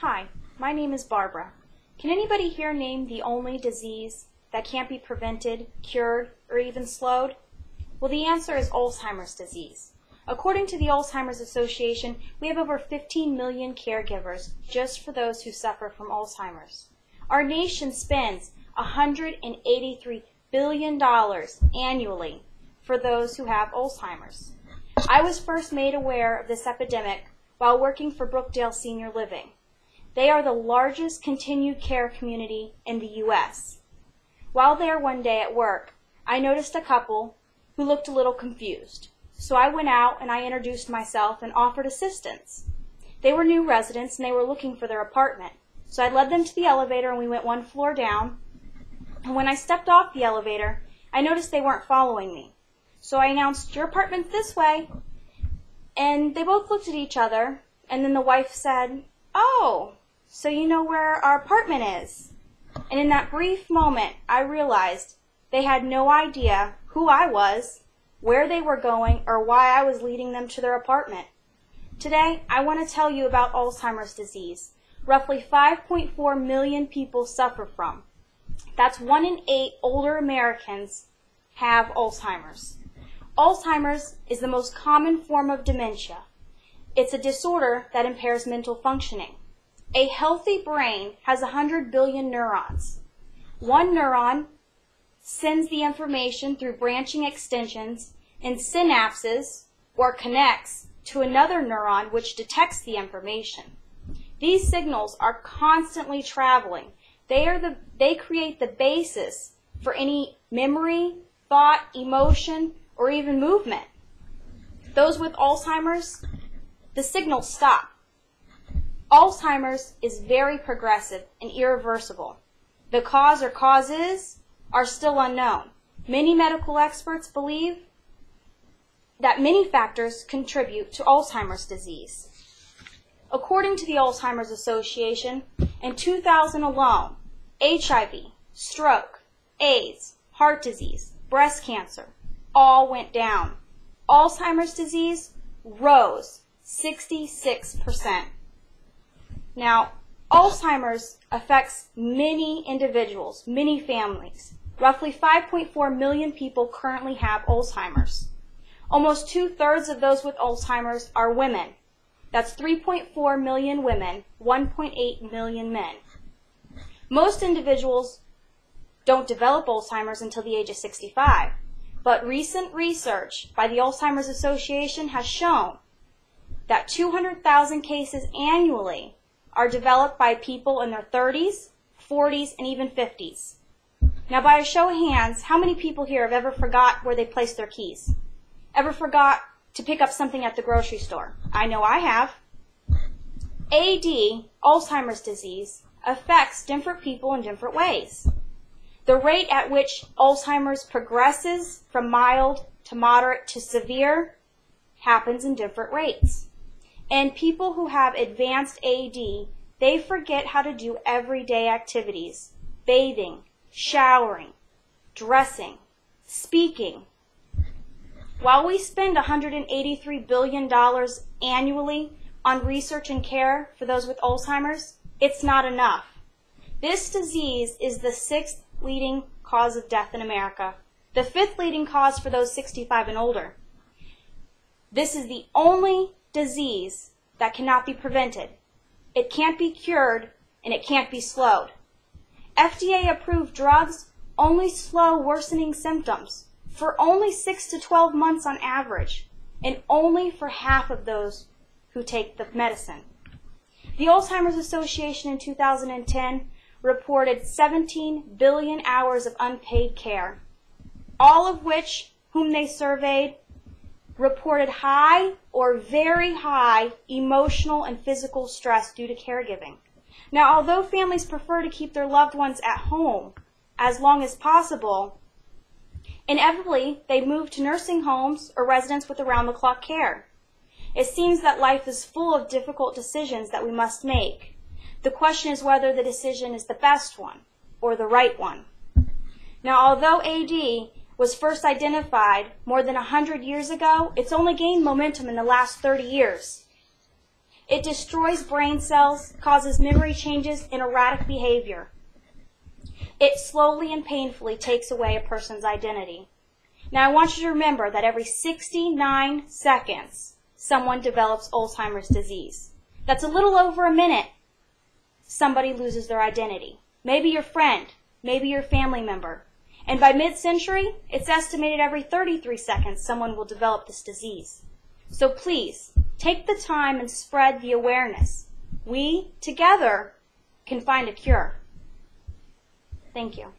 Hi, my name is Barbara. Can anybody here name the only disease that can't be prevented, cured, or even slowed? Well, the answer is Alzheimer's disease. According to the Alzheimer's Association, we have over 15 million caregivers just for those who suffer from Alzheimer's. Our nation spends $183 billion annually for those who have Alzheimer's. I was first made aware of this epidemic while working for Brookdale Senior Living. They are the largest continued care community in the U.S. While there one day at work, I noticed a couple who looked a little confused. So I went out and I introduced myself and offered assistance. They were new residents and they were looking for their apartment. So I led them to the elevator and we went one floor down. And when I stepped off the elevator, I noticed they weren't following me. So I announced, "Your apartment's this way." And they both looked at each other, and then the wife said, "Oh, so you know where our apartment is?" And in that brief moment, I realized they had no idea who I was, where they were going, or why I was leading them to their apartment. Today, I want to tell you about Alzheimer's disease. Roughly 5.4 million people suffer from. That's 1 in 8 older Americans have Alzheimer's. Alzheimer's is the most common form of dementia. It's a disorder that impairs mental functioning. A healthy brain has 100 billion neurons. One neuron sends the information through branching extensions and synapses, or connects, to another neuron which detects the information. These signals are constantly traveling. They create the basis for any memory, thought, emotion, or even movement. Those with Alzheimer's, the signals stop. Alzheimer's is very progressive and irreversible. The cause or causes are still unknown. Many medical experts believe that many factors contribute to Alzheimer's disease. According to the Alzheimer's Association, in 2000 alone, HIV, stroke, AIDS, heart disease, breast cancer, all went down. Alzheimer's disease rose 66%. Now, Alzheimer's affects many individuals, many families. Roughly 5.4 million people currently have Alzheimer's. Almost 2/3 of those with Alzheimer's are women. That's 3.4 million women, 1.8 million men. Most individuals don't develop Alzheimer's until the age of 65. But recent research by the Alzheimer's Association has shown that 200,000 cases annually are developed by people in their 30s, 40s, and even 50s. Now, by a show of hands, how many people here have ever forgot where they placed their keys? Ever forgot to pick up something at the grocery store? I know I have. AD, Alzheimer's disease, affects different people in different ways. The rate at which Alzheimer's progresses from mild to moderate to severe happens in different rates. And people who have advanced AD, they forget how to do everyday activities: bathing, showering, dressing, speaking. While we spend $183 billion annually on research and care for those with Alzheimer's, it's not enough. This disease is the 6th leading cause of death in America, the 5th leading cause for those 65 and older. This is the only disease that cannot be prevented. It can't be cured, and it can't be slowed. FDA-approved drugs only slow worsening symptoms for only 6 to 12 months on average, and only for half of those who take the medicine. The Alzheimer's Association in 2010 reported 17 billion hours of unpaid care, all of which, whom they surveyed, reported high or very high emotional and physical stress due to caregiving. Now, although families prefer to keep their loved ones at home as long as possible, inevitably they move to nursing homes or residents with around-the-clock care. It seems that life is full of difficult decisions that we must make. The question is whether the decision is the best one or the right one. Now, although AD was first identified more than 100 years ago, it's only gained momentum in the last 30 years. It destroys brain cells, causes memory changes, and erratic behavior. It slowly and painfully takes away a person's identity. Now, I want you to remember that every 69 seconds, someone develops Alzheimer's disease. That's a little over a minute. Somebody loses their identity. Maybe your friend, maybe your family member. And by mid-century, it's estimated every 33 seconds someone will develop this disease. So please, take the time and spread the awareness. We, together, can find a cure. Thank you.